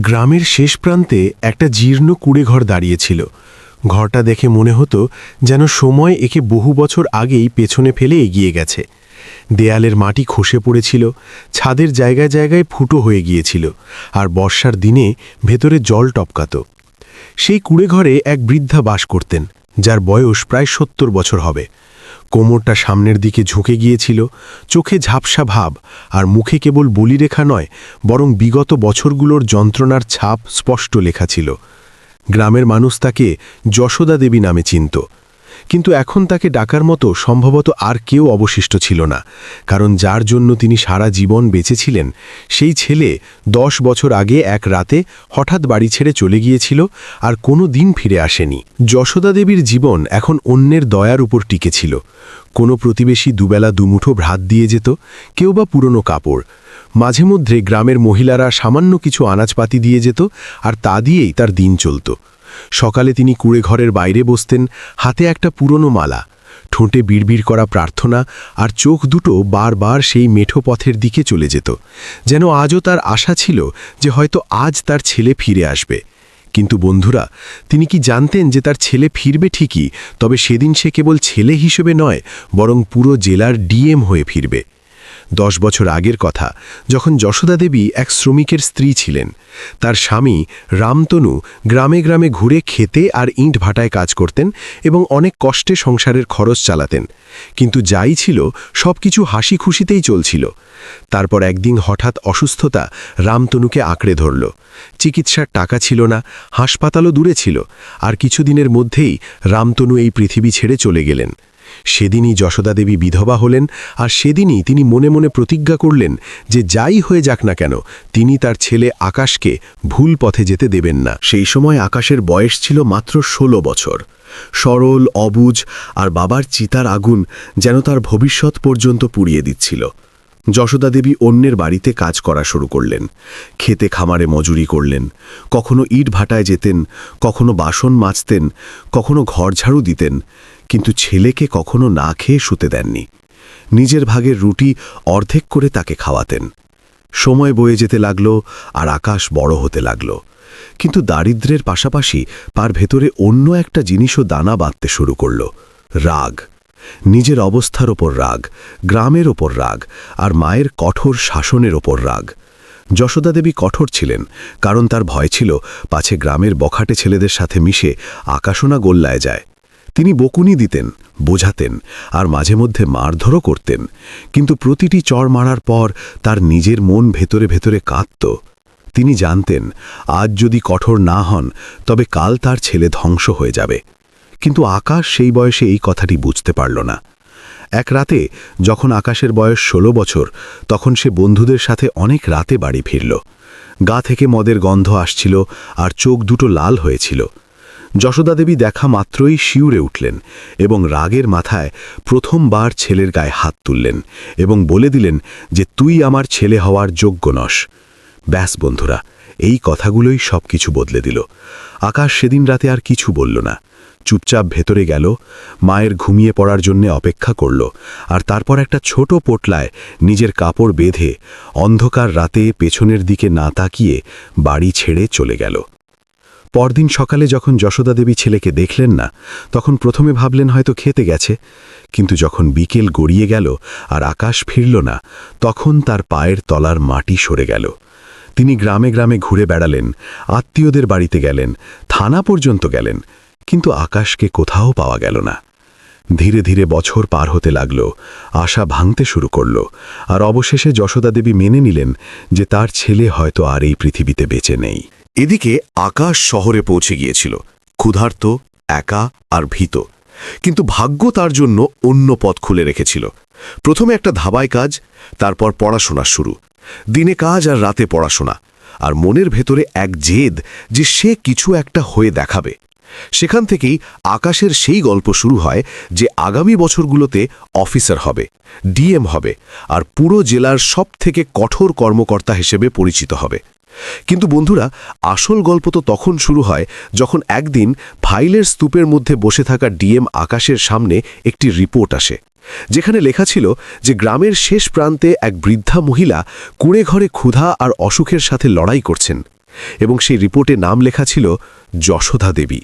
গ্রামের শেষ প্রান্তে একটা জীর্ণ কুঁড়েঘর দাঁড়িয়েছিল। ঘরটা দেখে মনে হতো যেন সময় একে বহু বছর আগেই পেছনে ফেলে এগিয়ে গেছে। দেয়ালের মাটি খসে পড়েছিল, ছাদের জায়গায় জায়গায় ফুটো হয়ে গিয়েছিল, আর বর্ষার দিনে ভেতরে জল টপকাত। সেই কুঁড়েঘরে এক বৃদ্ধা বাস করতেন, যার বয়স প্রায় ৭০ বছর হবে। কোমরটা সামনের দিকে ঝুঁকে গিয়েছিল, চোখে ঝাপসা ভাব, আর মুখে কেবল বলিরেখা নয়, বরং বিগত বছরগুলোর যন্ত্রণার ছাপ স্পষ্ট লেখা ছিল। গ্রামের মানুষ তাকে যশোদা দেবী নামে চিনত, কিন্তু এখন তাকে ডাকার মতো সম্ভবত আর কেউ অবশিষ্ট ছিল না, কারণ যার জন্য তিনি সারা জীবন বেঁচেছিলেন সেই ছেলে 10 বছর আগে এক রাতে হঠাৎ বাড়ি ছেড়ে চলে গিয়েছিল আর কোনো দিন ফিরে আসেনি। যশোদা দেবীর জীবন এখন অন্যের দয়ার উপর টিকে ছিল। কোনো প্রতিবেশী দুবেলা দুমুঠো ভাত দিয়ে যেত, কেউ বা পুরনো কাপড়। মাঝে মধ্যে গ্রামের মহিলারা সামান্য কিছু আনাজপাতি দিয়ে যেত, আর তা দিয়েই তার দিন চলত। সকালে তিনি কুঁড়েঘরের বাইরে বসতেন, হাতে একটা পুরনো মালা, ঠোঁটে বিড়বিড় করা প্রার্থনা, আর চোখ দুটো বারবার সেই মেঠো পথের দিকে চলে যেত, যেন আজও তার আশা ছিল যে হয়তো আজ তার ছেলে ফিরে আসবে। কিন্তু বন্ধুরা, তিনি কি জানতেন যে তার ছেলে ফিরবে ঠিকই, তবে সেদিন সে কেবল ছেলে হিসেবে নয়, বরং পুরো জেলার ডিএম হয়ে ফিরবে। 10 বছর আগের কথা, যখন যশোদা দেবী এক শ্রমিকের স্ত্রী ছিলেন। তার স্বামী রামতনু গ্রামে গ্রামে ঘুরে খেতে আর ইঁট ভাটায় কাজ করতেন এবং অনেক কষ্টে সংসারের খরচ চালাতেন। কিন্তু যাই ছিল, সব কিছু হাসি খুশিতেই চলছিল। তারপর একদিন হঠাৎ অসুস্থতা রামতনুকে আঁকড়ে ধরল। চিকিৎসার টাকা ছিল না, হাসপাতালও দূরে ছিল, আর কিছুদিনের মধ্যেই রামতনু এই পৃথিবী ছেড়ে চলে গেলেন। সেদিনই যশোদা দেবী বিধবা হলেন, আর সেদিনই তিনি মনে মনে প্রতিজ্ঞা করলেন যে যাই হয়ে যাক না কেন, তিনি তার ছেলে আকাশকে ভুল পথে যেতে দেবেন না। সেই সময় আকাশের বয়স ছিল মাত্র 16 বছর। সরল, অবুঝ, আর বাবার চিতার আগুন যেন তার ভবিষ্যৎ পর্যন্ত পুড়িয়ে দিচ্ছিল। যশোদা দেবী অন্যের বাড়িতে কাজ করা শুরু করলেন। খেতে খামারে মজুরি করলেন, কখনো ইট ভাটায় যেতেন, কখনো বাসন মাজতেন, কখনো ঘর ঝাড়ু দিতেন, কিন্তু ছেলেকে কখনো না খেয়ে শুতে দেননি। নিজের ভাগের রুটি অর্ধেক করে তাকে খাওয়াতেন। সময় বয়ে যেতে লাগল, আর আকাশ বড় হতে লাগল। কিন্তু দারিদ্র্যের পাশাপাশি তার ভেতরে অন্য একটা জিনিসও দানা বাঁধতে শুরু করল, রাগ। নিজের অবস্থার ওপর রাগ, গ্রামের ওপর রাগ, আর মায়ের কঠোর শাসনের ওপর রাগ। যশোদা দেবী কঠোর ছিলেন, কারণ তার ভয় ছিল পাছে গ্রামের বখাটে ছেলেদের সাথে মিশে আকাশনা গোল্লায় যায়। তিনি বকুনি দিতেন, বোঝাতেন, আর মাঝে মধ্যে মারধরও করতেন, কিন্তু প্রতিটি চড় মারার পর তার নিজের মন ভেতরে ভেতরে কাঁদত। তিনি জানতেন আজ যদি কঠোর না হন, তবে কাল তার ছেলে ধ্বংস হয়ে যাবে। কিন্তু আকাশ সেই বয়সে এই কথাটি বুঝতে পারল না। এক রাতে, যখন আকাশের বয়স 16 বছর, তখন সে বন্ধুদের সাথে অনেক রাতে বাড়ি ফিরল। গা থেকে মদের গন্ধ আসছিল, আর চোখ দুটো লাল হয়েছিল। যশোদা দেবী দেখা মাত্রই শিউরে উঠলেন এবং রাগের মাথায় প্রথমবার ছেলের গায়ে হাত তুললেন এবং বলে দিলেন যে তুই আমার ছেলে হওয়ার যোগ্য নস। ব্যাস বন্ধুরা, এই কথাগুলোই সব কিছু বদলে দিল। আকাশ সেদিন রাতে আর কিছু বলল না, চুপচাপ ভেতরে গেল, মায়ের ঘুমিয়ে পড়ার জন্য অপেক্ষা করল, আর তারপর একটা ছোট পোটলায় নিজের কাপড় বেঁধে অন্ধকার রাতে পেছনের দিকে না তাকিয়ে বাড়ি ছেড়ে চলে গেল। পরদিন সকালে যখন যশোদা দেবী ছেলেকে দেখলেন না, তখন প্রথমে ভাবলেন হয়তো খেতে গেছে, কিন্তু যখন বিকেল গড়িয়ে গেল আর আকাশ ফিরল না, তখন তার পায়ের তলার মাটি সরে গেল। তিনি গ্রামে গ্রামে ঘুরে বেড়ালেন, আত্মীয়দের বাড়িতে গেলেন, থানা পর্যন্ত গেলেন, কিন্তু আকাশকে কোথাও পাওয়া গেল না। ধীরে ধীরে বছর পার হতে লাগল, আশা ভাঙতে শুরু করল, আর অবশেষে যশোদা দেবী মেনে নিলেন যে তার ছেলে হয়তো আর এই পৃথিবীতে বেঁচে নেই। এদিকে আকাশ শহরে পৌঁছে গিয়েছিল, ক্ষুধার্ত, একা আর ভীত। কিন্তু ভাগ্য তার জন্য অন্য পথ খুলে রেখেছিল। প্রথমে একটা ধাবায় কাজ, তারপর পড়াশোনা শুরু। দিনে কাজ আর রাতে পড়াশোনা, আর মনের ভেতরে এক জেদ যে সে কিছু একটা হয়ে দেখাবে। সেখান থেকেই আকাশের সেই গল্প শুরু হয় যে আগামী বছরগুলোতে অফিসার হবে, ডিএম হবে, আর পুরো জেলার সবথেকে কঠোর কর্মকর্তা হিসেবে পরিচিত হবে। কিন্তু বন্ধুরা, আসল গল্প তো তখন শুরু হয় যখন একদিন ফাইলের স্তূপের মধ্যে বসে থাকা ডিএম আকাশের সামনে একটি রিপোর্ট আসে, যেখানে লেখা ছিল যে গ্রামের শেষ প্রান্তে এক বৃদ্ধা মহিলা কুঁড়েঘরে ক্ষুধা আর অসুখের সাথে লড়াই করছেন। এবং সেই রিপোর্টে নাম লেখা ছিল যশোদা দেবী।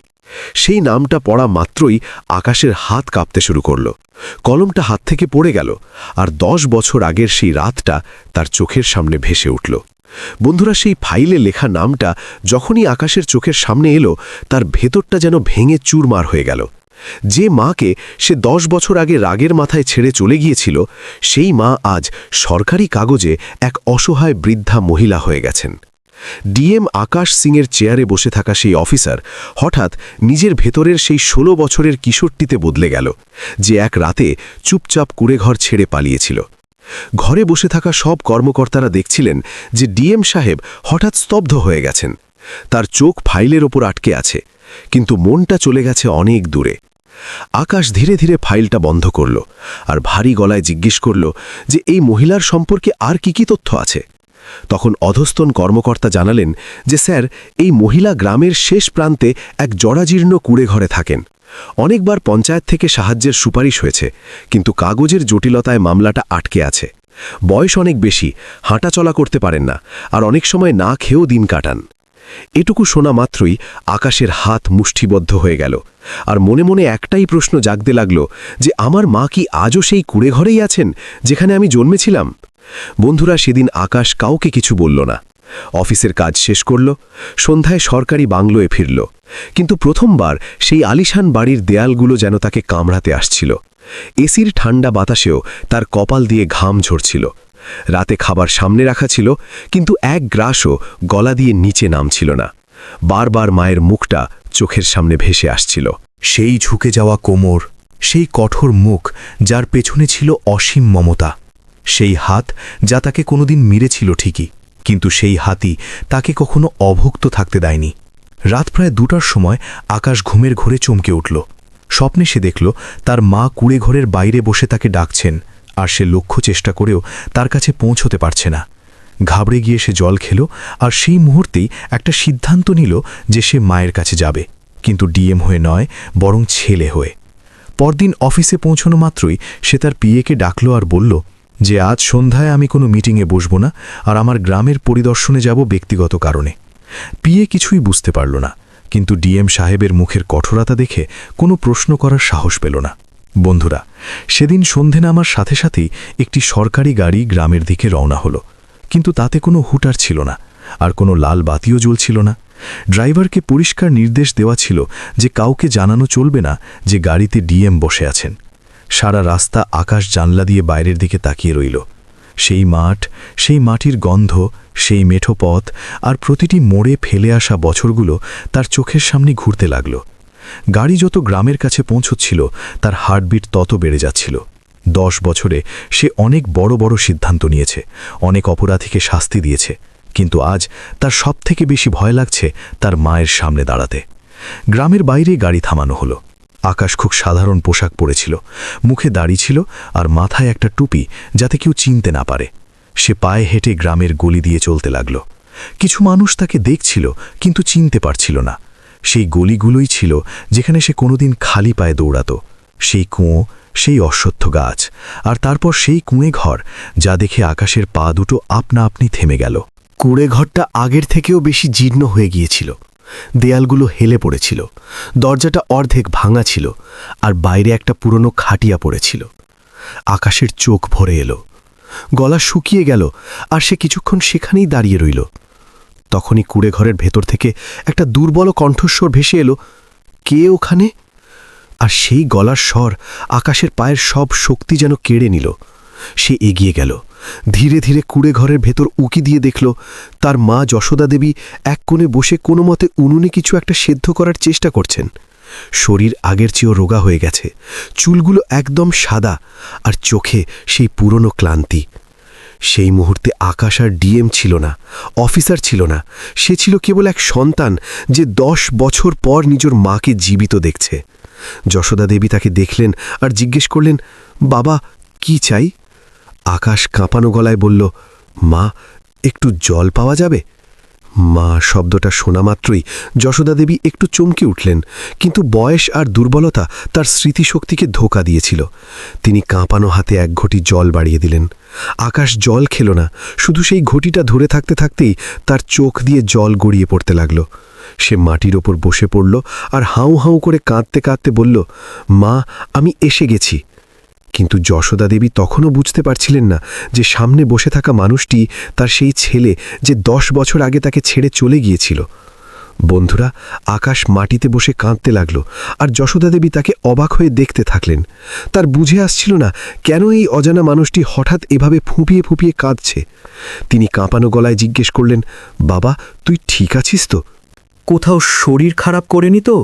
সেই নামটা পড়া মাত্রই আকাশের হাত কাঁপতে শুরু করল। কলমটা হাত থেকে পড়ে গেল, আর 10 বছর আগের সেই রাতটা তার চোখের সামনে ভেসে উঠল। বন্ধুরা, সেই ফাইলে লেখা নামটা যখনই আকাশের চোখের সামনে এলো, তার ভেতরটা যেন ভেঙে চুরমার হয়ে গেল। যে মাকে সে 10 বছর আগে রাগের মাথায় ছেড়ে চলে গিয়েছিল, সেই মা আজ সরকারি কাগজে এক অসহায় বৃদ্ধা মহিলা হয়ে গেছেন। ডিএম আকাশ সিংয়ের চেয়ারে বসে থাকা সেই অফিসার হঠাৎ নিজের ভেতরের সেই 16 বছরের কিশোরটিতে বদলে গেল, যে এক রাতে চুপচাপ কুঁড়েঘর ছেড়ে পালিয়েছিল। ঘরে বসে থাকা সব কর্মকর্তারা দেখছিলেন যে ডিএম সাহেব হঠাৎ স্তব্ধ হয়ে গেছেন। তার চোখ ফাইলের ওপর আটকে আছে, কিন্তু মনটা চলে গেছে অনেক দূরে। আকাশ ধীরে ধীরে ফাইলটা বন্ধ করল আর ভারী গলায় জিজ্ঞেস করল যে এই মহিলার সম্পর্কে আর কি তথ্য আছে। তখন অধস্তন কর্মকর্তা জানালেন যে স্যার, এই মহিলা গ্রামের শেষ প্রান্তে এক জরাজীর্ণ কুঁড়েঘরে থাকেন। অনেকবার পঞ্চায়েত থেকে সাহায্যের সুপারিশ হয়েছে, কিন্তু কাগজের জটিলতায় মামলাটা আটকে আছে। বয়স অনেক বেশি, হাঁটাচলা করতে পারেন না, আর অনেক সময় না খেয়েও দিন কাটান। এটুকু শোনা মাত্রই আকাশের হাত মুষ্টিবদ্ধ হয়ে গেল, আর মনে মনে একটাই প্রশ্ন জাগতে লাগল যে আমার মা কি আজও সেই কুঁড়েঘরেই আছেন যেখানে আমি জন্মেছিলাম? বন্ধুরা, সেদিন আকাশ কাউকে কিছু বলল না। অফিসের কাজ শেষ করল, সন্ধ্যায় সরকারি বাংলোয় ফিরল। কিন্তু প্রথমবার সেই আলিশান বাড়ির দেয়ালগুলো যেন তাকে কামড়াতে আসছিল। এসির ঠান্ডা বাতাসেও তার কপাল দিয়ে ঘাম ঝরছিল। রাতে খাবার সামনে রাখা ছিল, কিন্তু এক গ্রাসও গলা দিয়ে নিচে নামছিল না। বারবার মায়ের মুখটা চোখের সামনে ভেসে আসছিল। সেই ঝুঁকে যাওয়া কোমর, সেই কঠোর মুখ যার পেছনে ছিল অসীম মমতা, সেই হাত যা তাকে কোনোদিন মেরেছিল ঠিকই, কিন্তু সেই হাতই তাকে কখনো অভুক্ত থাকতে দেয়নি। রাত প্রায় 2টার সময় আকাশ ঘুমের ঘোরে চমকে উঠল। স্বপ্নে সে দেখল তার মা কুঁড়েঘরের বাইরে বসে তাকে ডাকছেন, আর সে লক্ষ্য চেষ্টা করেও তার কাছে পৌঁছতে পারছে না। ঘাবড়ে গিয়ে সে জল খেল, আর সেই মুহূর্তেই একটা সিদ্ধান্ত নিল যে সে মায়ের কাছে যাবে, কিন্তু ডিএম হয়ে নয়, বরং ছেলে হয়ে। পরদিন অফিসে পৌঁছানো মাত্রই সে তার পিএকে ডাকল আর বলল যে আজ সন্ধ্যায় আমি কোনো মিটিংয়ে বসব না, আর আমার গ্রামের পরিদর্শনে যাব ব্যক্তিগত কারণে। পিএ কিছুই বুঝতে পারল না, কিন্তু ডিএম সাহেবের মুখের কঠোরতা দেখে কোনো প্রশ্ন করার সাহস পেল না। বন্ধুরা, সেদিন সন্ধে নামার সাথে সাথেই একটি সরকারি গাড়ি গ্রামের দিকে রওনা হলো, কিন্তু তাতে কোনো হুটার ছিল না, আর কোনো লাল বাতিও জ্বলছিল না। ড্রাইভারকে পরিষ্কার নির্দেশ দেওয়া ছিল যে কাউকে জানানো চলবে না যে গাড়িতে ডিএম বসে আছেন। সারা রাস্তা আকাশ জানলা দিয়ে বাইরের দিকে তাকিয়ে রইল। সেই মাঠ, সেই মাটির গন্ধ, সেই মেঠো পথ, আর প্রতিটি মোড়ে ফেলে আসা বছরগুলো তার চোখের সামনে ঘুরতে লাগল। গাড়ি যত গ্রামের কাছে পৌঁছচ্ছিল, তার হার্টবিট তত বেড়ে যাচ্ছিল। 10 বছরে সে অনেক বড় বড় সিদ্ধান্ত নিয়েছে, অনেক অপরাধীকে শাস্তি দিয়েছে, কিন্তু আজ তার সবথেকে বেশি ভয় লাগছে তার মায়ের সামনে দাঁড়াতে। গ্রামের বাইরে গাড়ি থামানো হলো। আকাশ খুব সাধারণ পোশাক পরেছিল, মুখে দাড়ি ছিল, আর মাথায় একটা টুপি যাতে কেউ চিনতে না পারে। সে পায়ে হেঁটে গ্রামের গলি দিয়ে চলতে লাগল। কিছু মানুষ তাকে দেখছিল, কিন্তু চিনতে পারছিল না। সেই গলিগুলোই ছিল যেখানে সে কোনোদিন খালি পায়ে দৌড়াত। সেই কুঁয়ো, সেই অশ্বত্থ গাছ, আর তারপর সেই কুঁয়ে ঘর যা দেখে আকাশের পা দুটো আপনা আপনি থেমে গেল। কুঁড়েঘরটা আগের থেকেও বেশি জীর্ণ হয়ে গিয়েছিল। দেয়ালগুলো হেলে পড়েছিল, দরজাটা অর্ধেক ভাঙা ছিল, আর বাইরে একটা পুরনো খাটিয়া পড়েছিল। আকাশের চোখ ভরে এলো, গলা শুকিয়ে গেল, আর সে কিছুক্ষণ সেখানেই দাঁড়িয়ে রইল। তখনই কুঁড়েঘরের ভেতর থেকে একটা দুর্বল কণ্ঠস্বর ভেসে এলো, কে ওখানে? আর সেই গলার স্বর আকাশের পায়ের সব শক্তি যেন কেড়ে নিল। সে এগিয়ে গেল, ধীরে ধীরে কুঁড়েঘরের ভেতর উকি দিয়ে দেখল তার মা যশোদা দেবী এক কোণে বসে কোনো মতে উনুনে কিছু একটা সেদ্ধ করার চেষ্টা করছেন। শরীর আগের চেয়েও রোগা হয়ে গেছে, চুলগুলো একদম সাদা, আর চোখে সেই পুরনো ক্লান্তি। সেই মুহূর্তে আকাশ আর ডিএম ছিল না, অফিসার ছিল না, সে ছিল কেবল এক সন্তান যে 10 বছর পর নিজের মাকে জীবিত দেখছে। যশোদা দেবী তাকে দেখলেন আর জিজ্ঞেস করলেন, বাবা, কি চাই? আকাশ কাঁপানো গলায় বলল, মা, একটু জল পাওয়া যাবে? মা শব্দটা শোনা মাত্রই যশোদা দেবী একটু চমকে উঠলেন, কিন্তু বয়স আর দুর্বলতা তার স্মৃতিশক্তিকে ধোঁকা দিয়েছিল। তিনি কাঁপানো হাতে এক ঘটি জল বাড়িয়ে দিলেন। আকাশ জল খেল না, শুধু সেই ঘটিটা ধরে থাকতে থাকতেই তার চোখ দিয়ে জল গড়িয়ে পড়তে লাগল। সে মাটির ওপর বসে পড়ল আর হাউ হাউ করে কাঁদতে কাঁদতে বলল, মা, আমি এসে গেছি। কিন্তু যশোদা দেবী তখনও বুঝতে পারছিলেন না যে সামনে বসে থাকা মানুষটি তার সেই ছেলে, যে 10 বছর আগে তাকে ছেড়ে চলে গিয়েছিল। বন্ধুরা, আকাশ মাটিতে বসে কাঁদতে লাগল আর যশোদা দেবী তাকে অবাক হয়ে দেখতে থাকলেন। তার বুঝে আসছিল না কেন এই অজানা মানুষটি হঠাৎ এভাবে ফুঁপিয়ে ফুঁপিয়ে কাঁদছে। তিনি কাঁপানো গলায় জিজ্ঞেস করলেন, বাবা, তুই ঠিক আছিস তো? কোথাও শরীর খারাপ করেনি তো?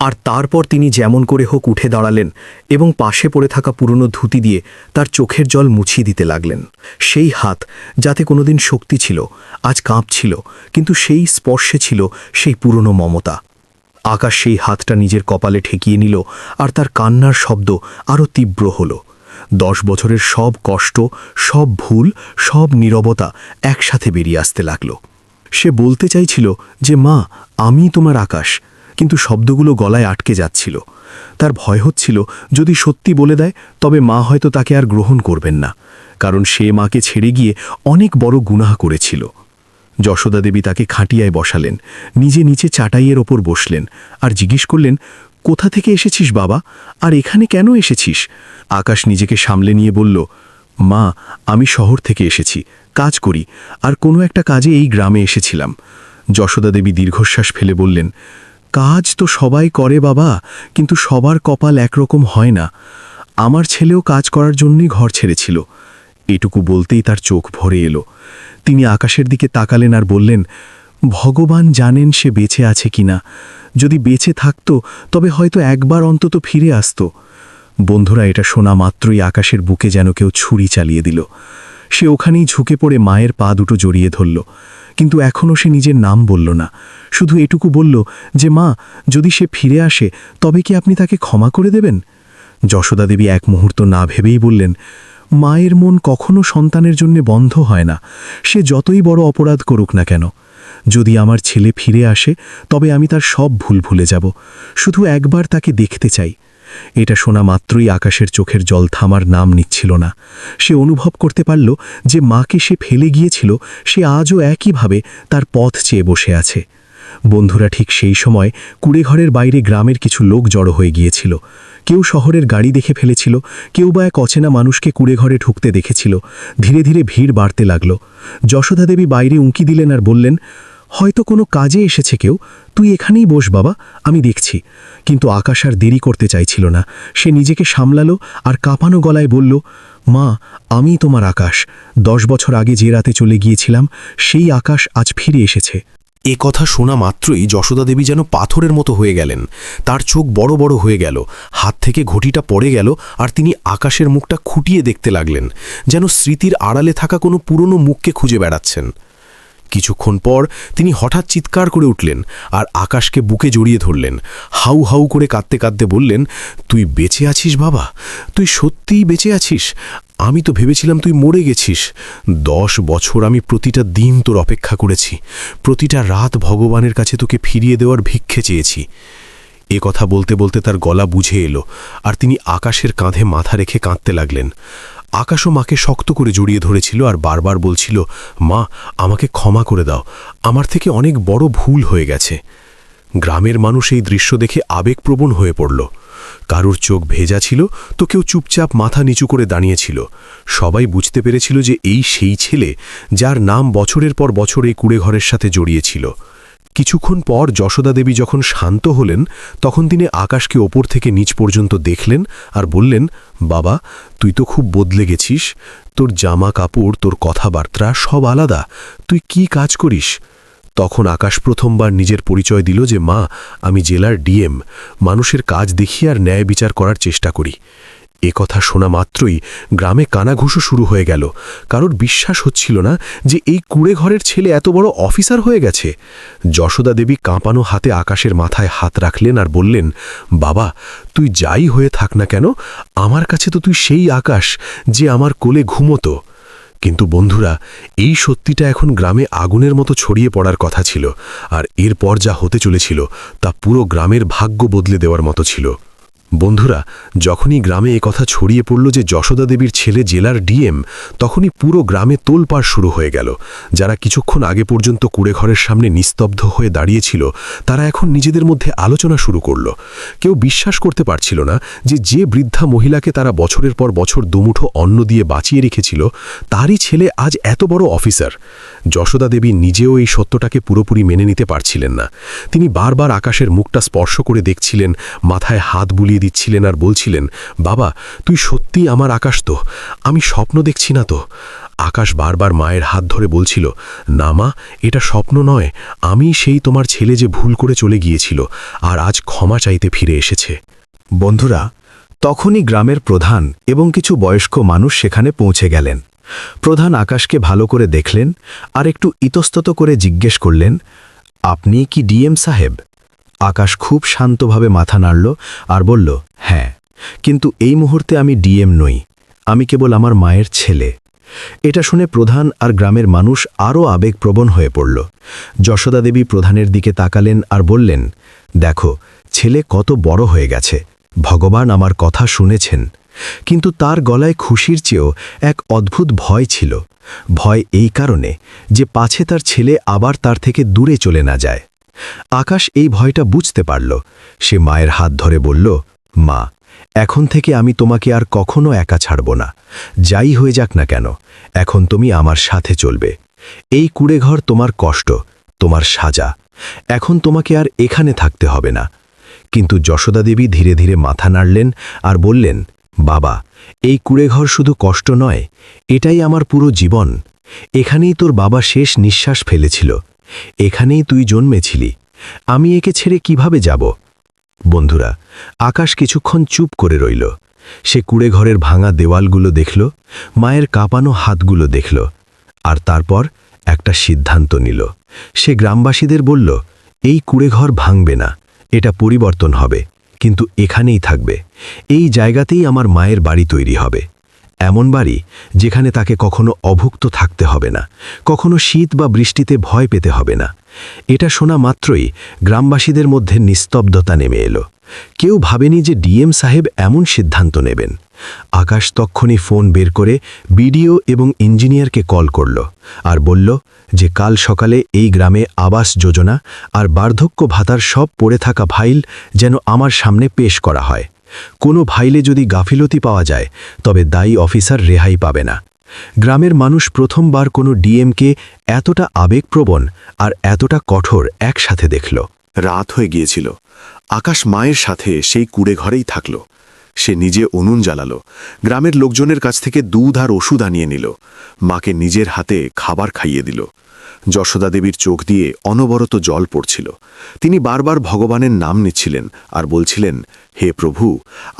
আর তারপর তিনি যেমন করে হোক উঠে দাঁড়ালেন এবং পাশে পড়ে থাকা পুরনো ধুতি দিয়ে তার চোখের জল মুছিয়ে দিতে লাগলেন। সেই হাত, যাতে কোনোদিন শক্তি ছিল, আজ কাঁপছিল, কিন্তু সেই স্পর্শে ছিল সেই পুরনো মমতা। আকাশ সেই হাতটা নিজের কপালে ঠেকিয়ে নিল আর তার কান্নার শব্দ আরও তীব্র হল। 10 বছরের সব কষ্ট, সব ভুল, সব নীরবতা একসাথে বেরিয়ে আসতে লাগল। সে বলতে চাইছিল যে, মা, আমি তোমার আকাশ, কিন্তু শব্দগুলো গলায় আটকে যাচ্ছিল। তার ভয় হচ্ছিল যদি সত্যি বলে দেয় তবে মা হয়তো তাকে আর গ্রহণ করবেন না, কারণ সে মাকে ছেড়ে গিয়ে অনেক বড় গুনাহ করেছিল। যশোদা দেবী তাকে খাটিয়ায় বসালেন, নিজে নিচে চাটাইয়ের ওপর বসলেন আর জিজ্ঞেস করলেন, কোথা থেকে এসেছিস বাবা, আর এখানে কেন এসেছিস? আকাশ নিজেকে সামলে নিয়ে বলল, মা, আমি শহর থেকে এসেছি, কাজ করি, আর কোনো একটা কাজে এই গ্রামে এসেছিলাম। যশোদা দেবী দীর্ঘশ্বাস ফেলে বললেন, কাজ তো সবাই করে বাবা, কিন্তু সবার কপাল একরকম হয় না। আমার ছেলেও কাজ করার জন্যই ঘর ছেড়েছিল। এটুকু বলতেই তার চোখ ভরে এলো। তিনি আকাশের দিকে তাকালেন আর বললেন, ভগবান জানেন সে বেঁচে আছে কিনা। যদি বেঁচে থাকতো তবে হয়তো একবার অন্তত ফিরে আসতো। বন্ধুরা, এটা শোনা মাত্রই আকাশের বুকে যেন কেউ ছুরি চালিয়ে দিল। সে ওখানেই ঝুঁকে পড়ে মায়ের পা দুটো জড়িয়ে ধরল, কিন্তু এখনও সে নিজের নাম বলল না। শুধু এটুকু বলল যে, মা, যদি সে ফিরে আসে তবে কি আপনি তাকে ক্ষমা করে দেবেন? যশোদা দেবী এক মুহূর্ত না ভেবেই বললেন, মায়ের মন কখনো সন্তানের জন্য বন্ধ হয় না, সে যতই বড় অপরাধ করুক না কেন। যদি আমার ছেলে ফিরে আসে তবে আমি তার সব ভুল ভুলে যাব, শুধু একবার তাকে দেখতে চাই। এটা শোনা মাত্রই আকাশের চোখের জল থামার নাম নিচ্ছিল না। সে অনুভব করতে পারল যে মাকে সে ফেলে গিয়েছিল, সে আজও একইভাবে তার পথ চেয়ে বসে আছে। বন্ধুরা, ঠিক সেই সময় কুড়েঘরের বাইরে গ্রামের কিছু লোক জড়ো হয়ে গিয়েছিল। কেউ শহরের গাড়ি দেখে ফেলেছিল, কেউ বা এক অচেনা মানুষকে কুড়েঘরে ঢুকতে দেখেছিল। ধীরে ধীরে ভিড় বাড়তে লাগল। যশোদা দেবী বাইরে উঁকি দিলেন আর বললেন, হয়তো কোনো কাজে এসেছে কেউ, তুই এখানেই বস বাবা, আমি দেখছি। কিন্তু আকাশ আর দেরি করতে চাইছিল না। সে নিজেকে সামলালো আর কাঁপানো গলায় বলল, মা, আমি তোমার আকাশ। 10 বছর আগে যে রাতে চলে গিয়েছিলাম, সেই আকাশ আজ ফিরে এসেছে। এ কথা শোনা মাত্রই যশোদা দেবী যেন পাথরের মতো হয়ে গেলেন। তার চোখ বড় বড় হয়ে গেল, হাত থেকে ঘটিটা পড়ে গেল আর তিনি আকাশের মুখটা খুঁটিয়ে দেখতে লাগলেন, যেন স্মৃতির আড়ালে থাকা কোনো পুরনো মুখকে খুঁজে বেড়াচ্ছেন। কিছুক্ষণ পর তিনি হঠাৎ চিৎকার করে উঠলেন আর আকাশকে বুকে জড়িয়ে ধরলেন। হাউ হাউ করে কাঁদতে কাঁদতে বললেন, তুই বেঁচে আছিস বাবা, তুই সত্যিই বেঁচে আছিস। আমি তো ভেবেছিলাম তুই মরে গেছিস। 10 বছর আমি প্রতিটা দিন তোর অপেক্ষা করেছি, প্রতিটা রাত ভগবানের কাছে তোকে ফিরিয়ে দেওয়ার ভিক্ষে চেয়েছি। এ কথা বলতে বলতে তার গলা বুঝে এলো আর তিনি আকাশের কাঁধে মাথা রেখে কাঁদতে লাগলেন। আকাশও মাকে শক্ত করে জড়িয়ে ধরেছিল আর বারবার বলছিল, মা, আমাকে ক্ষমা করে দাও, আমার থেকে অনেক বড় ভুল হয়ে গেছে। গ্রামের মানুষ এই দৃশ্য দেখে আবেগপ্রবণ হয়ে পড়ল। কারুর চোখ ভেজা ছিল তো কেউ চুপচাপ মাথা নিচু করে দাঁড়িয়েছিল। সবাই বুঝতে পেরেছিল যে এই সেই ছেলে যার নাম বছরের পর বছর এই কুড়েঘরের সাথে জড়িয়েছিল। কিছুক্ষণ পর যশোদা দেবী যখন শান্ত হলেন, তখন তিনি আকাশকে ওপর থেকে নিচ পর্যন্ত দেখলেন আর বললেন, বাবা, তুই তো খুব বদলে গেছিস। তোর জামা কাপড়, তোর কথাবার্তা সব আলাদা। তুই কি কাজ করিস? তখন আকাশ প্রথমবার নিজের পরিচয় দিল যে, মা, আমি জেলার ডিএম, মানুষের কাজ দেখি আর ন্যায় বিচার করার চেষ্টা করি। এ কথা শোনা মাত্রই গ্রামে কানাঘুষো শুরু হয়ে গেল। কারোর বিশ্বাস হচ্ছিল না যে এই কুড়েঘরের ছেলে এত বড় অফিসার হয়ে গেছে। যশোদা দেবী কাঁপানো হাতে আকাশের মাথায় হাত রাখলেন আর বললেন, বাবা, তুই যাই হয়ে থাক না কেন, আমার কাছে তো তুই সেই আকাশ যে আমার কোলে ঘুমোতো। কিন্তু বন্ধুরা, এই সত্যিটা এখন গ্রামে আগুনের মতো ছড়িয়ে পড়ার কথা ছিল, আর এরপর যা হতে চলেছিল তা পুরো গ্রামের ভাগ্য বদলে দেওয়ার মতো ছিল। বন্ধুরা, যখনই গ্রামে কথা ছড়িয়ে পড়ল যে যশোদা দেবীর ছেলে জেলার ডিএম, তখনই পুরো গ্রামে তোলপাড় শুরু হয়ে গেল। যারা কিছুক্ষণ আগে পর্যন্ত কুড়েঘরের সামনে নিস্তব্ধ হয়ে দাঁড়িয়েছিল, তারা এখন নিজেদের মধ্যে আলোচনা শুরু করল। কেউ বিশ্বাস করতে পারছিল না যে বৃদ্ধা মহিলাকে তারা বছরের পর বছর দুমুঠো অন্ন দিয়ে বাঁচিয়ে রেখেছিল, তারই ছেলে আজ এত বড় অফিসার। যশোদা দেবী নিজেও এই সত্যটাকে পুরোপুরি মেনে নিতে পারছিলেন না। তিনি বারবার আকাশের মুখটা স্পর্শ করে দেখছিলেন, মাথায় হাত বুলিয়ে দিচ্ছিলেন আর বলছিলেন, বাবা, তুই সত্যি আমার আকাশ তো, আমি স্বপ্ন দেখছি না তো। আকাশ বারবার মায়ের হাত ধরে বলছিল, না মা, এটা স্বপ্ন নয়, আমি সেই তোমার ছেলে যে ভুল করে চলে গিয়েছিল আর আজ ক্ষমা চাইতে ফিরে এসেছে। বন্ধুরা, তখনই গ্রামের প্রধান এবং কিছু বয়স্ক মানুষ সেখানে পৌঁছে গেলেন। প্রধান আকাশকে ভালো করে দেখলেন আর একটু ইতস্তত করে জিজ্ঞেস করলেন, আপনি কি ডিএম সাহেব? আকাশ খুব শান্তভাবে মাথা নাড়ল আর বলল, হ্যাঁ, কিন্তু এই মুহূর্তে আমি ডিএম নই, আমি কেবল আমার মায়ের ছেলে। এটা শুনে প্রধান আর গ্রামের মানুষ আরও আবেগপ্রবণ হয়ে পড়ল। যশোদা দেবী প্রধানের দিকে তাকালেন আর বললেন, দেখো, ছেলে কত বড় হয়ে গেছে, ভগবান আমার কথা শুনেছেন। কিন্তু তার গলায় খুশির চেয়েও এক অদ্ভুত ভয় ছিল। ভয় এই কারণে যে পাছে তার ছেলে আবার তার থেকে দূরে চলে না যায়। আকাশ এই ভয়টা বুঝতে পারল। সে মায়ের হাত ধরে বলল, মা, এখন থেকে আমি তোমাকে আর কখনো একা ছাড়ব না। যাই হয়ে যাক না কেন, এখন তুমি আমার সাথে চলবে। এই কুড়েঘর তোমার কষ্ট, তোমার সাজা। এখন তোমাকে আর এখানে থাকতে হবে না। কিন্তু যশোদা দেবী ধীরে ধীরে মাথা নাড়লেন আর বললেন, বাবা, এই কুড়েঘর শুধু কষ্ট নয়, এটাই আমার পুরো জীবন। এখানেই তোর বাবা শেষ নিঃশ্বাস ফেলেছিল, এখানেই তুই জন্মেছিলি। আমি একে ছেড়ে কিভাবে যাব? বন্ধুরা, আকাশ কিছুক্ষণ চুপ করে রইল। সে কুড়েঘরের ভাঙা দেওয়ালগুলো দেখল, মায়ের কাঁপানো হাতগুলো দেখল, আর তারপর একটা সিদ্ধান্ত নিল। সে গ্রামবাসীদের বলল, এই কুড়েঘর ভাঙবে না, এটা পরিবর্তন হবে, কিন্তু এখানেই থাকবে। এই জায়গাতেই আমার মায়ের বাড়ি তৈরি হবে, এমন বাড়ি যেখানে তাকে কখনো অভুক্ত থাকতে হবে না, কখনো শীত বা বৃষ্টিতে ভয় পেতে হবে না। এটা শোনা মাত্রই গ্রামবাসীদের মধ্যে নিস্তব্ধতা নেমে এলো। কেউ ভাবেনি যে ডিএম সাহেব এমন সিদ্ধান্ত নেবেন। আকাশ তক্ষুনি ফোন বের করে বিডিও এবং ইঞ্জিনিয়ারকে কল করল আর বলল যে কাল সকালে এই গ্রামে আবাস যোজনা আর বার্ধক্য ভাতার সব পড়ে থাকা ফাইল যেন আমার সামনে পেশ করা হয়। কোনো ফাইলে যদি গাফিলতি পাওয়া যায়, তবে দায়ী অফিসার রেহাই পাবে না। গ্রামের মানুষ প্রথমবার কোনো ডিএমকে এতটা আবেগপ্রবণ আর এতটা কঠোর একসাথে দেখল। রাত হয়ে গিয়েছিল। আকাশ মায়ের সাথে সেই কুড়ে ঘরেই থাকল। সে নিজে উনুন জ্বালালো, গ্রামের লোকজনের কাছ থেকে দুধ আর ওষুধ আনিয়ে নিল, মাকে নিজের হাতে খাবার খাইয়ে দিল। যশোদা দেবীর চোখ দিয়ে অনবরত জল পড়ছিল। তিনি বারবার ভগবানের নাম নিচ্ছিলেন আর বলছিলেন, হে প্রভু,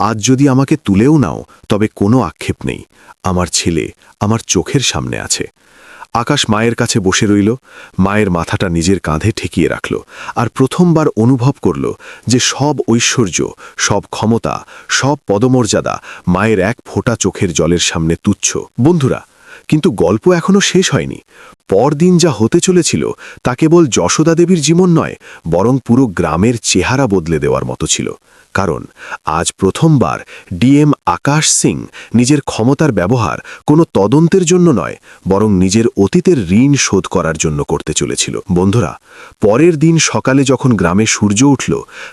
আজ যদি আমাকে তুলেও নাও তবে কোনো আক্ষেপ নেই, আমার ছেলে আমার চোখের সামনে আছে। আকাশ মায়ের কাছে বসে রইল, মায়ের মাথাটা নিজের কাঁধে ঠেকিয়ে রাখল আর প্রথমবার অনুভব করল যে সব ঐশ্বর্য, সব ক্ষমতা, সব পদমর্যাদা মায়ের এক ফোঁটা চোখের জলের সামনে তুচ্ছ। বন্ধুরা, কিন্তু গল্প এখনো শেষ হয়নি। পরদিন যা হতে চলেছিল তা কেবল যশোদা দেবীর জীবন নয়, বরং পুরো গ্রামের চেহারা বদলে দেওয়ার মতো ছিল। কারণ আজ প্রথমবার ডিএম আকাশ সিং নিজের ক্ষমতার ব্যবহার কোনো তদন্তের জন্য নয়, বরং নিজের অতীতের ঋণ শোধ করার জন্য করতে চলেছিল। বন্ধুরা, পরের দিন সকালে যখন গ্রামে সূর্য উঠল,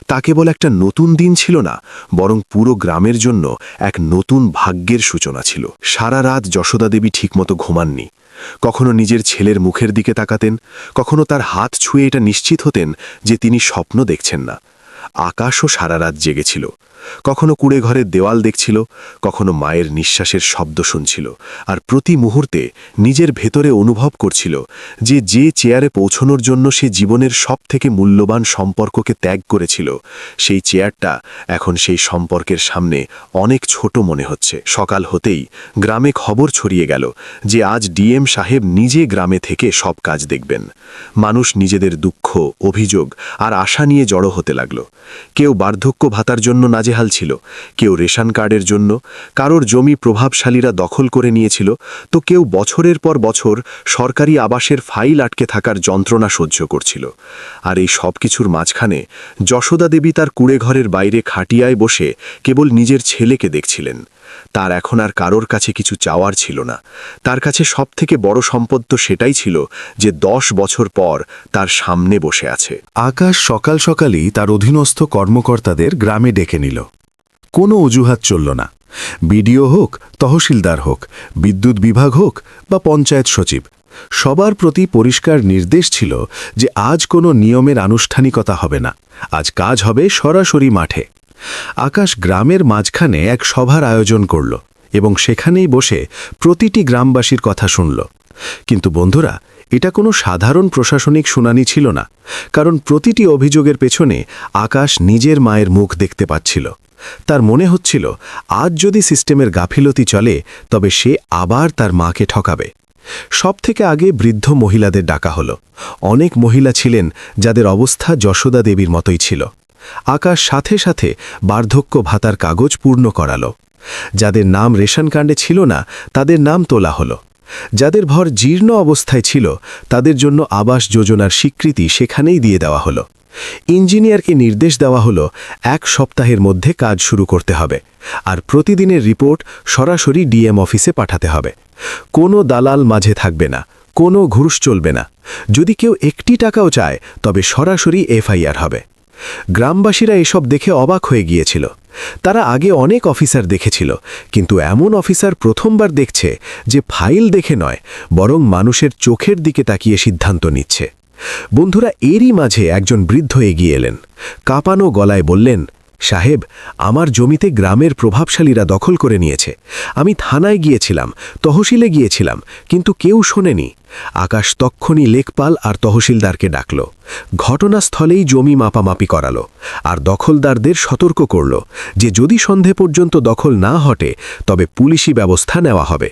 তা কেবল একটা নতুন দিন ছিল না, বরং পুরো গ্রামের জন্য এক নতুন ভাগ্যের সূচনা ছিল। সারা রাত যশোদা দেবী ঠিকমতো ঘুমাননি। কখনো নিজের ছেলের মুখের দিকে তাকাতেন, কখনো তার হাত ছুঁয়ে এটা নিশ্চিত হতেন যে তিনি স্বপ্ন দেখছেন না। আকাশও সারা রাত জেগেছিল। কখনো কুড়ে ঘরের দেওয়াল দেখছিল, কখনো মায়ের নিঃশ্বাসের শব্দ শুনছিল, আর প্রতি মুহূর্তে নিজের ভেতরে অনুভব করছিল যে চেয়ারে পৌঁছনোর জন্য সে জীবনের সবথেকে মূল্যবান সম্পর্ককে ত্যাগ করেছিল, সেই চেয়ারটা এখন সেই সম্পর্কের সামনে অনেক ছোট মনে হচ্ছে। সকাল হতেই গ্রামে খবর ছড়িয়ে গেল যে আজ ডিএম সাহেব নিজে গ্রামে থেকে সব কাজ দেখবেন। মানুষ নিজেদের দুঃখ, অভিযোগ আর আশা নিয়ে জড়ো হতে লাগল। কেউ বার্ধক্য ভাতার জন্য নাজেহাল ছিল, কেউ রেশন কার্ডের জন্য, কারোর জমি প্রভাবশালীরা দখল করে নিয়েছিল, তো কেউ বছরের পর বছর সরকারি আবাসের ফাইল আটকে থাকার যন্ত্রণা সহ্য করছিল। আর এই সব কিছুর মাঝখানে যশোদা দেবী তার কুঁড়েঘরের বাইরে খাটিয়ায় বসে কেবল নিজের ছেলেকে দেখছিলেন। তার এখন আর কারোর কাছে কিছু চাওয়ার ছিল না। তার কাছে সবথেকে বড় সম্পদ তো সেটাই ছিল যে 10 বছর পর তার সামনে বসে আছে। আকাশ সকাল সকালই তার অধীনস্থ কর্মকর্তাদের গ্রামে ডেকে নিল। কোনো অজুহাত চলল না। বিডিও হোক, তহসিলদার হোক, বিদ্যুৎ বিভাগ হোক বা পঞ্চায়েত সচিব, সবার প্রতি পরিষ্কার নির্দেশ ছিল যে আজ কোনো নিয়মের আনুষ্ঠানিকতা হবে না, আজ কাজ হবে সরাসরি মাঠে। আকাশ গ্রামের মাঝখানে এক সভার আয়োজন করল এবং সেখানেই বসে প্রতিটি গ্রামবাসীর কথা শুনল। কিন্তু বন্ধুরা, এটা কোনো সাধারণ প্রশাসনিক শুনানি ছিল না, কারণ প্রতিটি অভিযোগের পেছনে আকাশ নিজের মায়ের মুখ দেখতে পাচ্ছিল। তার মনে হচ্ছিল আজ যদি সিস্টেমের গাফিলতি চলে তবে সে আবার তার মাকে ঠকাবে। সবথেকে আগে বৃদ্ধ মহিলাদের ডাকা হলো। অনেক মহিলা ছিলেন যাদের অবস্থা যশোদা দেবীর মতোই ছিল। আকাশ সাথে সাথে বার্ধক্য ভাতার কাগজ পূর্ণ করালো। যাদের নাম রেশন কার্ডে ছিল না তাদের নাম তোলা হলো। যাদের ঘর জীর্ণ অবস্থায় ছিল তাদের জন্য আবাস যোজনার স্বীকৃতি সেখানেই দিয়ে দেওয়া হলো। ইঞ্জিনিয়ারকে নির্দেশ দেওয়া হলো 1 সপ্তাহের মধ্যে কাজ শুরু করতে হবে, আর প্রতিদিনের রিপোর্ট সরাসরি ডিএম অফিসে পাঠাতে হবে। কোনো দালাল মাঝে থাকবে না, কোনো ঘুষ চলবে না। যদি কেউ 1 টাকাও চায় তবে সরাসরি এফআইআর হবে। গ্রামবাসীরা এসব দেখে অবাক হয়ে গিয়েছিল। তারা আগে অনেক অফিসার দেখেছিল, কিন্তু এমন অফিসার প্রথমবার দেখছে যে ফাইল দেখে নয়, বরং মানুষের চোখের দিকে তাকিয়ে সিদ্ধান্ত নিচ্ছে। বন্ধুরা, এরই মাঝে একজন বৃদ্ধ এগিয়ে এলেন। কাঁপানো গলায় বললেন, সাহেব, আমার জমিতে গ্রামের প্রভাবশালীরা দখল করে নিয়েছে। আমি থানায় গিয়েছিলাম, তহসিলে গিয়েছিলাম, কিন্তু কেউ শোনেনি। আকাশ তক্ষণই লেখপাল আর তহসিলদারকে ডাকল। ঘটনাস্থলেই জমি মাপামাপি করালো আর দখলদারদের সতর্ক করল যে যদি সন্ধে পর্যন্ত দখল না হটে তবে পুলিশি ব্যবস্থা নেওয়া হবে।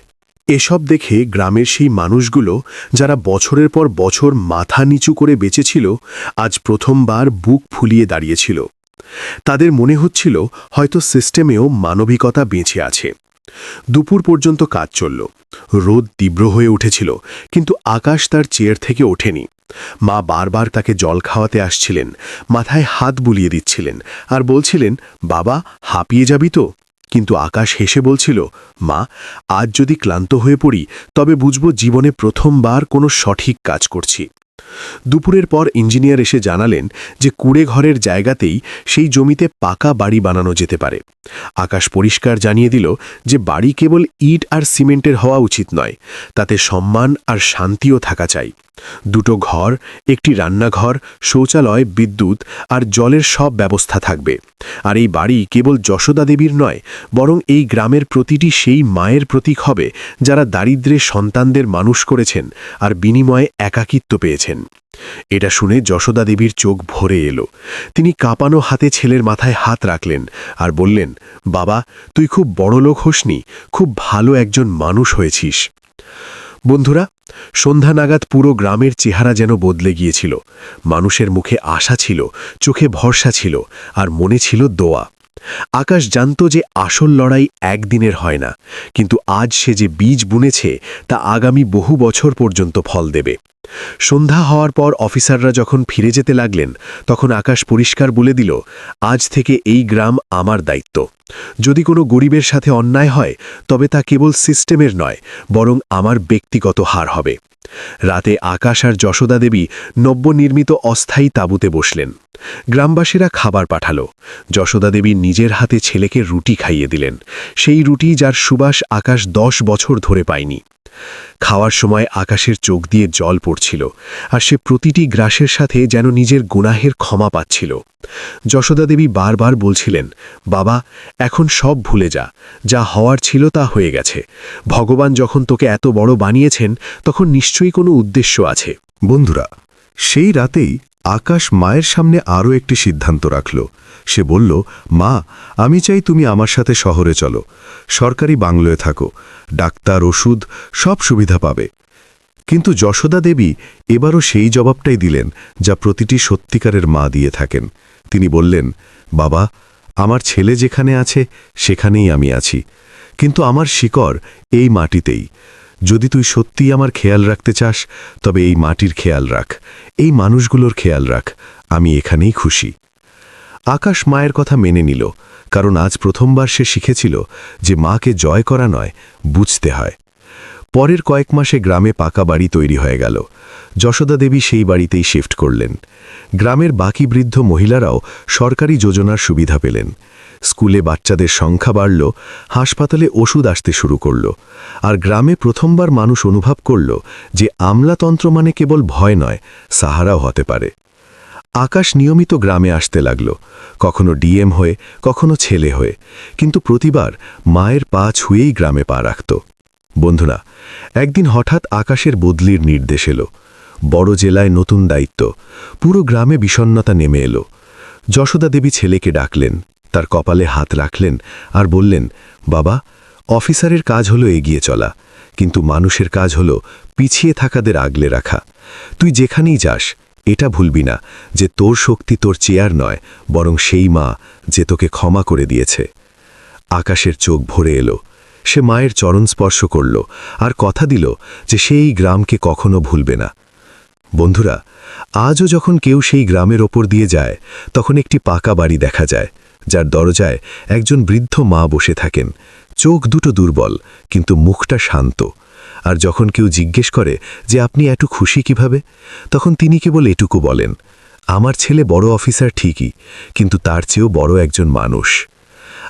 এসব দেখে গ্রামের সেই মানুষগুলো যারা বছরের পর বছর মাথা নিচু করে বেঁচেছিল, আজ প্রথমবার বুক ফুলিয়ে দাঁড়িয়েছিল। তাদের মনে হচ্ছিল হয়তো সিস্টেমেও মানবিকতা বেঁচে আছে। দুপুর পর্যন্ত কাজ চলল। রোদ তীব্র হয়ে উঠেছিল, কিন্তু আকাশ তার চেয়ার থেকে ওঠেনি। মা বারবার তাকে জল খাওয়াতে আসছিলেন, মাথায় হাত বুলিয়ে দিচ্ছিলেন আর বলছিলেন, বাবা, হাঁপিয়ে যাবি তো? কিন্তু আকাশ হেসে বলছিল, মা, আজ যদি ক্লান্ত হয়ে পড়ি তবে বুঝব জীবনে প্রথমবার কোনো সঠিক কাজ করছি। দুপুরের পর ইঞ্জিনিয়ার এসে জানালেন যে কুঁড়েঘরের জায়গাতেই সেই জমিতে পাকা বাড়ি বানানো যেতে পারে। আকাশ পরিষ্কার জানিয়ে দিল যে বাড়ি কেবল ইট আর সিমেন্টের হওয়া উচিত নয়, তাতে সম্মান আর শান্তিও থাকা চাই। 2টো ঘর, একটি রান্নাঘর, শৌচালয়, বিদ্যুৎ আর জলের সব ব্যবস্থা থাকবে। আর এই বাড়ি কেবল যশোদা দেবীর নয়, বরং এই গ্রামের প্রতিটি সেই মায়ের প্রতীক হবে যারা দারিদ্র্যে সন্তানদের মানুষ করেছেন আর বিনিময়ে একাকিত্ব পেয়েছেন। এটা শুনে যশোদা দেবীর চোখ ভরে এলো। তিনি কাঁপানো হাতে ছেলের মাথায় হাত রাখলেন আর বললেন, বাবা, তুই খুব বড় লোক হোসনি, খুব ভালো একজন মানুষ হয়েছিস। বন্ধুরা, সন্ধ্যা নাগাদ পুরো গ্রামের চেহারা যেন বদলে গিয়েছিল। মানুষের মুখে আশা ছিল, চোখে ভরসা ছিল আর মনে ছিল দোয়া। আকাশ জানত যে আসল লড়াই একদিনের হয় না, কিন্তু আজ সে যে বীজ বুনেছে তা আগামী বহু বছর পর্যন্ত ফল দেবে। সন্ধ্যা হওয়ার পর অফিসাররা যখন ফিরে যেতে লাগলেন তখন আকাশ পরিষ্কার বলে দিল, আজ থেকে এই গ্রাম আমার দায়িত্ব। যদি কোনো গরিবের সাথে অন্যায় হয় তবে তা কেবল সিস্টেমের নয়, বরং আমার ব্যক্তিগত হার হবে। রাতে আকাশ আর যশোদা দেবী নব্যনির্মিত অস্থায়ী তাঁবুতে বসলেন। গ্রামবাসীরা খাবার পাঠালো। যশোদা দেবী নিজের হাতে ছেলেকে রুটি খাইয়ে দিলেন, সেই রুটি যার সুবাস আকাশ 10 বছর ধরে পায়নি। খাওয়ার সময় আকাশের চোখ দিয়ে জল পড়ছিল, আর সে প্রতিটি গ্রাসের সাথে যেন নিজের গুনাহের ক্ষমা পাচ্ছিল। যশোদা দেবী বারবার বলছিলেন, বাবা, এখন সব ভুলে যা, যা হওয়ার ছিল তা হয়ে গেছে। ভগবান যখন তোকে এত বড় বানিয়েছেন তখন নিশ্চয়ই কোনো উদ্দেশ্য আছে। বন্ধুরা, সেই রাতেই আকাশ মায়ের সামনে আরও একটি সিদ্ধান্ত রাখল। সে বলল, মা, আমি চাই তুমি আমার সাথে শহরে চলো, সরকারি বাংলোয় থাকো, ডাক্তার, ওষুধ সব সুবিধা পাবে। কিন্তু যশোদা দেবী এবারও সেই জবাবটাই দিলেন যা প্রতিটি সত্যিকারের মা দিয়ে থাকেন। তিনি বললেন, বাবা, আমার ছেলে যেখানে আছে সেখানেই আমি আছি, কিন্তু আমার শিকড় এই মাটিতেই। যদি তুই সত্যিই আমার খেয়াল রাখতে চাস, তবে এই মাটির খেয়াল রাখ, এই মানুষগুলোর খেয়াল রাখ, আমি এখানেই খুশি। আকাশ মায়ের কথা মেনে নিল, কারণ আজ প্রথমবার সে শিখেছিল যে মাকে জয় করা নয়, বুঝতে হয়। পরের কয়েক মাসে গ্রামে পাকা বাড়ি তৈরি হয়ে গেল। যশোদা দেবী সেই বাড়িতেই শিফট করলেন। গ্রামের বাকি বৃদ্ধ মহিলারাও সরকারি যোজনার সুবিধা পেলেন। স্কুলে বাচ্চাদের সংখ্যা বাড়ল, হাসপাতালে ওষুধ আসতে শুরু করল, আর গ্রামে প্রথমবার মানুষ অনুভব করল যে আমলাতন্ত্র মানে কেবল ভয় নয়, সাহারাও হতে পারে। আকাশ নিয়মিত গ্রামে আসতে লাগল, কখনো ডিএম হয়ে, কখনো ছেলে হয়ে, কিন্তু প্রতিবার মায়ের পা ছুঁয়েই গ্রামে পা রাখত। বন্ধুরা, একদিন হঠাৎ আকাশের বদলির নির্দেশ এলো। বড় জেলায় নতুন দায়িত্ব, পুরো গ্রামে বিষণ্ণতা নেমে এলো। যশোদা দেবী ছেলেকে ডাকলেন, তার কপালে হাত রাখলেন আর বললেন, বাবা, অফিসারের কাজ হলো এগিয়ে চলা, কিন্তু মানুষের কাজ হলো পিছিয়ে থাকাদের আগলে রাখা। তুই যেখানেই যাস, এটা ভুলবি না যে তোর শক্তি তোর চেয়ার নয়, বরং সেই মা যে তোকে ক্ষমা করে দিয়েছে। আকাশের চোখ ভরে এলো। সে মায়ের চরণ স্পর্শ করল আর কথা দিল যে সে এই গ্রামকে কখনো ভুলবে না। বন্ধুরা, আজও যখন কেউ সেই গ্রামের ওপর দিয়ে যায়, তখন একটি পাকা বাড়ি দেখা যায়, যার দরজায় একজন বৃদ্ধ মা বসে থাকেন। চোখ দুটো দুর্বল, কিন্তু মুখটা শান্ত। আর যখন কেউ জিজ্ঞেস করে যে আপনি এত খুশি কিভাবে, তখন তিনি কেবল এটুকু বলেন, আমার ছেলে বড় অফিসার ঠিকই, কিন্তু তার চেয়েও বড় একজন মানুষ।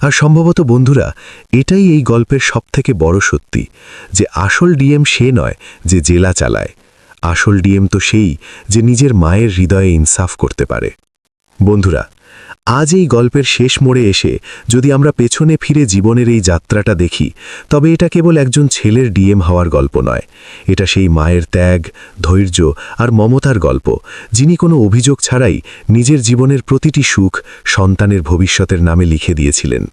আর সম্ভবত বন্ধুরা, এটাই এই গল্পের সবথেকে বড় সত্যি, যে আসল ডিএম সে নয় যে জেলা চালায়, আসল ডিএম তো সেই যে নিজের মায়ের হৃদয়ে ইনসাফ করতে পারে। বন্ধুরা, আজ এই গল্পের শেষ মোড়ে এসে যদি আমরা পেছনে ফিরে জীবনের এই যাত্রাটা দেখি, তবে এটা কেবল একজন ছেলের ডিএম হওয়ার গল্প নয়, এটা সেই মায়ের ত্যাগ, ধৈর্য আর মমতার গল্প, যিনি কোনো অভিযোগ ছাড়াই নিজের জীবনের প্রতিটি সুখ সন্তানের ভবিষ্যতের নামে লিখে দিয়েছিলেন।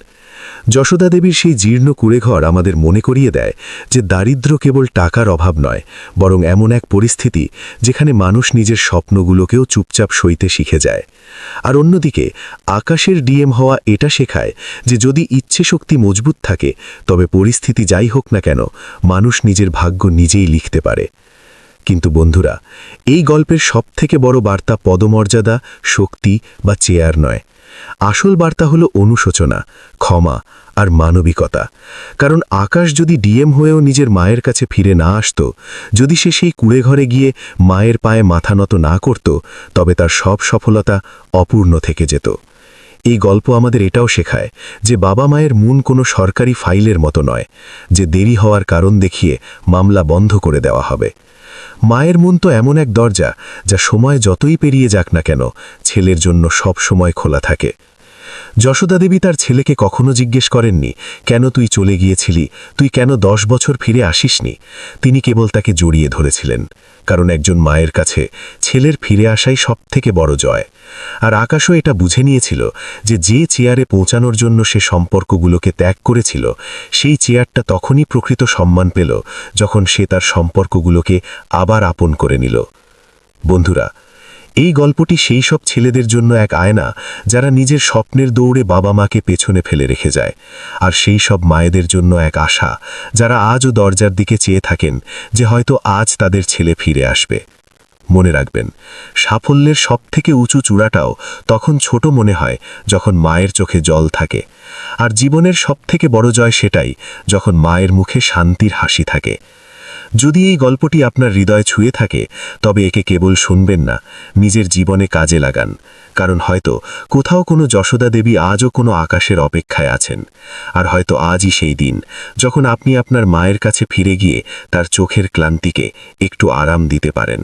যশোদা দেবীর সেই জীর্ণ কুঁড়েঘর আমাদের মনে করিয়ে দেয় যে দারিদ্র্য কেবল টাকার অভাব নয়, বরং এমন এক পরিস্থিতি যেখানে মানুষ নিজের স্বপ্নগুলোকেও চুপচাপ সইতে শিখে যায়। আর অন্যদিকে আকাশের ডিএম হওয়া এটা শেখায় যে যদি ইচ্ছে শক্তি মজবুত থাকে, তবে পরিস্থিতি যাই হোক না কেন, মানুষ নিজের ভাগ্য নিজেই লিখতে পারে। কিন্তু বন্ধুরা, এই গল্পের সবথেকে বড় বার্তা পদমর্যাদা, শক্তি বা চেয়ার নয়। আসল বার্তা হলো অনুশোচনা, ক্ষমা আর মানবিকতা। কারণ আকাশ যদি ডিএম হয়েও নিজের মায়ের কাছে ফিরে না আসত, যদি সে সেই কুঁড়েঘরে গিয়ে মায়ের পায়ে মাথা নত না করত, তবে তার সব সফলতা অপূর্ণ থেকে যেত। এই গল্প আমাদের এটাও শেখায় যে বাবা মায়ের মন কোনো সরকারি ফাইলের মতো নয়, যে দেরি হওয়ার কারণ দেখিয়ে মামলা বন্ধ করে দেওয়া হবে। মায়ের মন তো এমন এক দরজা, যা সময় যতই পেরিয়ে যাক না কেন, ছেলের জন্য সব সময় খোলা থাকে। যশোদা দেবী তার ছেলেকে কখনো জিজ্ঞেস করেননি, কেন তুই চলে গিয়েছিলি, তুই কেন 10 বছর ফিরে আসিসনি। তিনি কেবল তাকে জড়িয়ে ধরেছিলেন, কারণ একজন মায়ের কাছে ছেলের ফিরে আসাই সবথেকে বড় জয়। আর আকাশও এটা বুঝে নিয়েছিল যে চেয়ারে পৌঁছানোর জন্য সে সম্পর্কগুলোকে ত্যাগ করেছিল, সেই চেয়ারটা তখনই প্রকৃত সম্মান পেল যখন সে তার সম্পর্কগুলোকে আবার আপন করে নিল। বন্ধুরা, এই গল্পটি সেই সব ছেলেদের জন্য এক আয়না যারা নিজের স্বপ্নের দৌড়ে বাবা মাকে পেছনে ফেলে রেখে যায়, আর সেই সব মায়েদের জন্য এক আশা যারা আজও দরজার দিকে চেয়ে থাকেন যে হয়তো আজ তাদের ছেলে ফিরে আসবে। মনে রাখবেন, সাফল্যের সবথেকে উঁচু চূড়াটাও তখন ছোট মনে হয় যখন মায়ের চোখে জল থাকে, আর জীবনের সবথেকে বড় জয় সেটাই যখন মায়ের মুখে শান্তির হাসি থাকে। যদি এই গল্পটি আপনার হৃদয় ছুঁয়ে থাকে, তবে একে কেবল শুনবেন না, নিজের জীবনে কাজে লাগান। কারণ হয়তো কোথাও কোনো যশোদা দেবী আজও কোনো আকাশের অপেক্ষায় আছেন, আর হয়তো আজই সেই দিন যখন আপনি আপনার মায়ের কাছে ফিরে গিয়ে তার চোখের ক্লান্তিকে একটু আরাম দিতে পারেন।